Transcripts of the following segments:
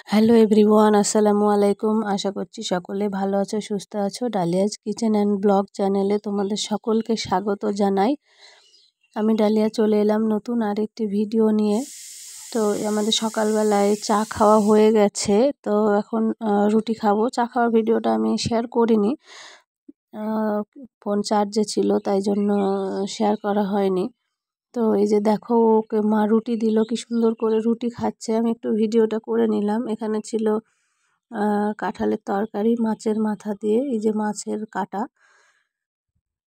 Hello everyone, আসসালামু আলাইকুম। আশা করছি সকলে ভালো আছো, সুস্থ আছো। ডালিয়াজ কিচেন অ্যান্ড ব্লগ চ্যানেলে তোমাদের সকলকে স্বাগত জানাই। আমি ডালিয়া চলে এলাম নতুন আরেকটি ভিডিও নিয়ে। তো আমাদের সকালবেলায় চা খাওয়া হয়ে গেছে, তো এখন রুটি খাবো। চা খাওয়ার ভিডিওটা আমি শেয়ার করিনি, ফোন চার্জে ছিল, তাই জন্য শেয়ার করা হয়নি। তো এই যে দেখো, ওকে মা রুটি দিল, কি সুন্দর করে রুটি খাচ্ছে। আমি একটু ভিডিওটা করে নিলাম। এখানে ছিল কাঁঠালের তরকারি মাছের মাথা দিয়ে, এই যে মাছের কাটা,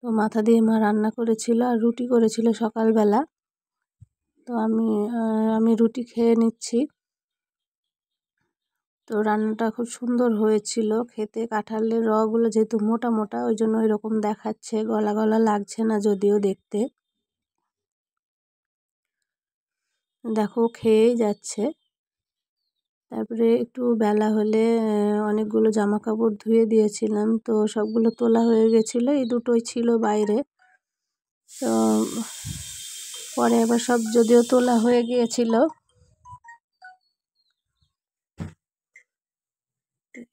তো মাথা দিয়ে মা রান্না করেছিল, আর রুটি করেছিল সকালবেলা। তো আমি রুটি খেয়ে নিচ্ছি। তো রান্নাটা খুব সুন্দর হয়েছিল খেতে। কাঁঠালের রগুলো যেহেতু মোটা মোটা, ওই জন্য ওই রকম দেখাচ্ছে, গলা গলা লাগছে না যদিও দেখতে। দেখো খেয়েই যাচ্ছে। তারপরে একটু বেলা হলে অনেকগুলো জামা কাপড় ধুয়ে দিয়েছিলাম, তো সবগুলো তোলা হয়ে গেছিলো, এই দুটোই ছিল বাইরে। তো পরে আবার সব যদিও তোলা হয়ে গিয়েছিল,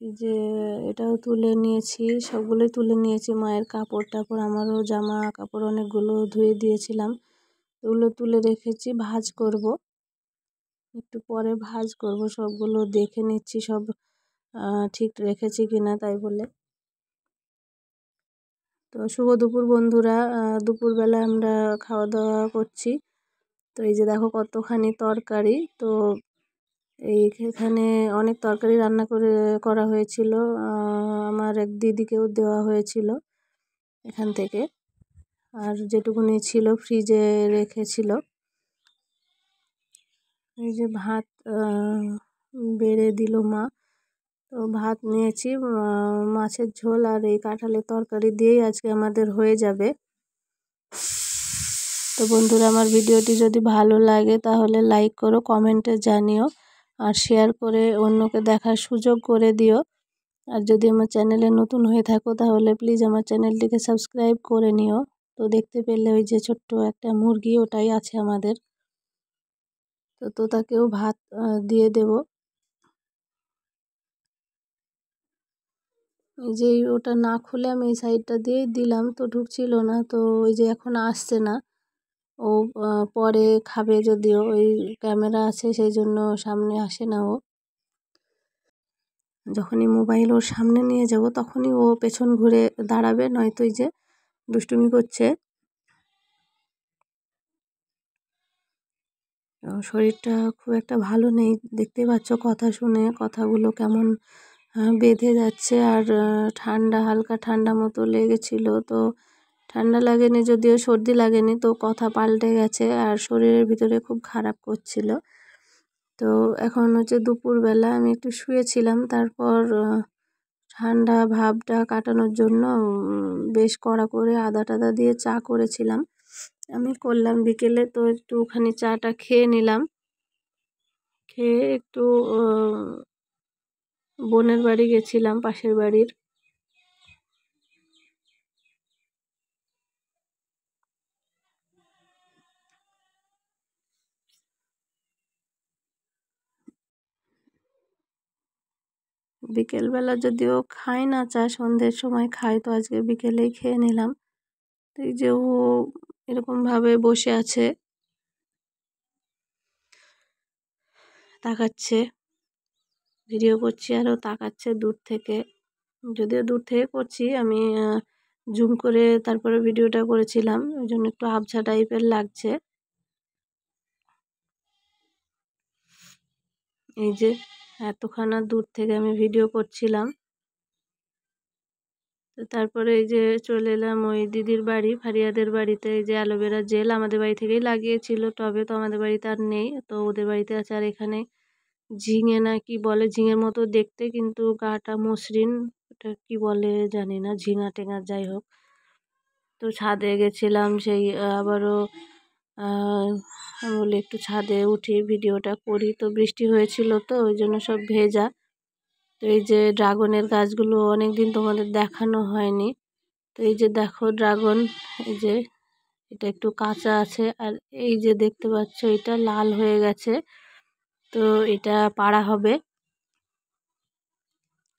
এই যে এটাও তুলে নিয়েছি, সবগুলোই তুলে নিয়েছি। মায়ের কাপড় টাপড়, আমারও জামা কাপড় অনেকগুলো ধুয়ে দিয়েছিলাম, এগুলো তুলে রেখেছি। ভাঁজ করব, একটু পরে ভাঁজ করব। সবগুলো দেখে নিচ্ছি সব ঠিক রেখেছি কিনা, তাই বলে। তো শুভ দুপুর বন্ধুরা, দুপুরবেলা আমরা খাওয়া দাওয়া করছি। তো এই যে দেখো কতখানি তরকারি। তো এইখানে অনেক তরকারি রান্না করা হয়েছিল, আমার এক দিদিকেও দেওয়া হয়েছিল এখান থেকে, আর যেটুকুনি ছিল ফ্রিজে রেখেছিল। এই যে ভাত বেড়ে দিল মা, তো ভাত নিয়েছি। মাছের ঝোল আর এই কাঁঠালের তরকারি দিয়েই আজকে আমাদের হয়ে যাবে। তো বন্ধুরা, আমার ভিডিওটি যদি ভালো লাগে তাহলে লাইক করো, কমেন্টে জানিও, আর শেয়ার করে অন্যকে দেখার সুযোগ করে দিও। আর যদি আমার চ্যানেলে নতুন হয়ে থাকো তাহলে প্লিজ আমার চ্যানেলটিকে সাবস্ক্রাইব করে নিও। তো দেখতে পেলে ওই যে ছোট্ট একটা মুরগি, ওটাই আছে আমাদের। তো তাকেও ভাত দিয়ে দেব। এই যে ওটা না খুলে আমি এই সাইডটা দিয়েই দিলাম, তো ঢুকছিল না। তো ওই যে এখন আসছে না, ও পরে খাবে, যদিও ওই ক্যামেরা আছে সেই জন্য সামনে আসে না। ও যখনই মোবাইল ওর সামনে নিয়ে যাব তখনই ও পেছন ঘুরে দাঁড়াবে, নয়তো এই যে দুষ্টুমি করছে। শরীরটা খুব একটা ভালো নেই, দেখতে পাচ্ছ কথা শুনে কথাগুলো কেমন বেঁধে যাচ্ছে। আর ঠান্ডা, হালকা ঠান্ডা মতো লেগেছিল। তো ঠান্ডা লাগেনি যদিও, সর্দি লাগেনি, তো কথা পাল্টে গেছে আর শরীরের ভিতরে খুব খারাপ করছিল। তো এখন হচ্ছে দুপুরবেলা, আমি একটু শুয়েছিলাম, তারপর ঠান্ডা ভাবটা কাটানোর জন্য বেশ কড়া করে আদা টাদা দিয়ে চা করেছিলাম, আমি করলাম বিকেলে। তো একটুখানি চাটা খেয়ে নিলাম, খেয়ে একটু বোনের বাড়ি গেছিলাম, পাশের বাড়ির। বিকেলবেলা যদিও খাই না চা, সন্ধ্যের সময় খাই, তো আজকে বিকেলেই খেয়ে নিলাম। তো এই যে ও এরকমভাবে বসে আছে, তাকাচ্ছে, ভিডিও করছি আরও তাকাচ্ছে দূর থেকে। যদিও দূর থেকে করছি, আমি জুম করে তারপরে ভিডিওটা করেছিলাম, ওই জন্য একটু আবছা টাইপের লাগছে। এই যে এতখানা দূর থেকে আমি ভিডিও করছিলাম। তো তারপরে এই যে চলে এলাম ওই দিদির বাড়ি, ফারিয়াদের বাড়িতে। এই যে অ্যালোভেরা জেল আমাদের বাড়ি থেকেই লাগিয়েছিল টবে, তো আমাদের বাড়িতে আর নেই, তো ওদের বাড়িতে আছে। আর এখানে ঝিঙে না কি বলে, ঝিঙের মতো দেখতে কিন্তু গাটা মসৃণ, ওটা কি বলে জানি না, ঝিঙা টেঙা যাই হোক। তো ছাদে গেছিলাম, সেই আবারও আমি বলি একটু ছাদে উঠি ভিডিওটা করি। তো বৃষ্টি হয়েছিল, তো ওই জন্য সব ভেজা। তো এই যে ড্রাগনের গাছগুলো অনেক দিন তোমাদের দেখানো হয়নি। তো এই যে দেখো ড্রাগন, এই যে এটা একটু কাঁচা আছে, আর এই যে দেখতে পাচ্ছ এটা লাল হয়ে গেছে। তো এটা পাড়া হবে,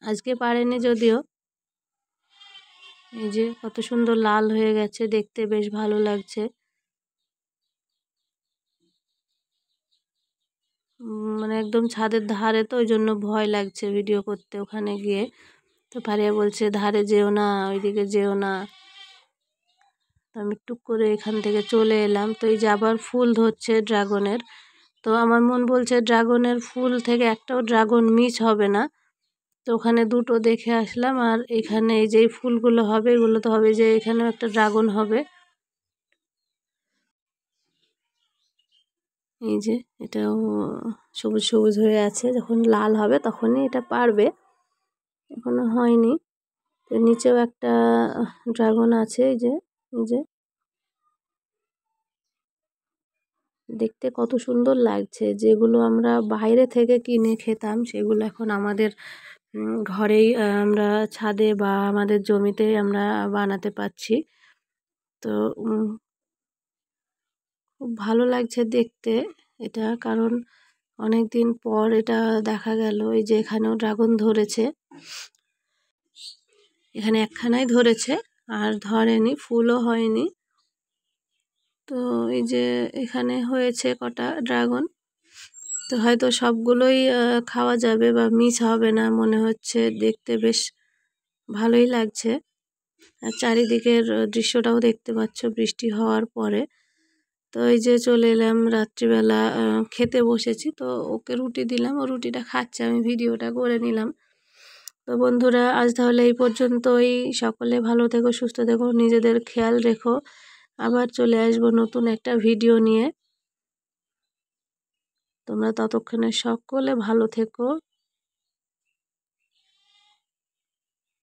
আজকে পারেনি যদিও। এই যে কত সুন্দর লাল হয়ে গেছে, দেখতে বেশ ভালো লাগছে। মানে একদম ছাদের ধারে, তো ওই জন্য ভয় লাগছে ভিডিও করতে ওখানে গিয়ে। তো ফারিয়া বলছে ধারে যেও না, ওইদিকে যেও না। আমি টুক করে এখান থেকে চলে এলাম। তো এই যে আবার ফুল ধরছে ড্রাগনের। তো আমার মন বলছে ড্রাগনের ফুল থেকে একটাও ড্রাগন মিস হবে না। তো ওখানে দুটো দেখে আসলাম। আর এখানে এই যে ফুলগুলো হবে, এগুলো তো হবে যে এখানেও একটা ড্রাগন হবে। এই যে এটাও সবুজ সবুজ হয়ে আছে, যখন লাল হবে তখনই এটা পারবে, এখনো হয়নি। তো নিচেও একটা ড্রাগন আছে। এই যে দেখতে কত সুন্দর লাগছে। যেগুলো আমরা বাইরে থেকে কিনে খেতাম সেগুলো এখন আমাদের ঘরেই আমরা ছাদে বা আমাদের জমিতে আমরা বানাতে পারছি। তো খুব ভালো লাগছে দেখতে এটা, কারণ অনেক দিন পর এটা দেখা গেল। এই যে এখানেও ড্রাগন ধরেছে, এখানে একখানাই ধরেছে আর ধরেনি, ফুলও হয়নি। তো এই যে এখানে হয়েছে কটা ড্রাগন। তো হয়তো সবগুলোই খাওয়া যাবে বা মিস হবে না মনে হচ্ছে, দেখতে বেশ ভালোই লাগছে। আর চারিদিকের দৃশ্যটাও দেখতে পাচ্ছ বৃষ্টি হওয়ার পরে। তো এই যে চলে এলাম রাত্রিবেলা, খেতে বসেছি। তো ওকে রুটি দিলাম, ও রুটিটা খাচ্ছে, আমি ভিডিওটা করে নিলাম। তো বন্ধুরা আজ তাহলে এই পর্যন্তই। সকলে ভালো থেকো, সুস্থ থেকো, নিজেদের খেয়াল রেখো। আবার চলে আসবো নতুন একটা ভিডিও নিয়ে। তোমরা ততক্ষণে সকলে ভালো থেকো।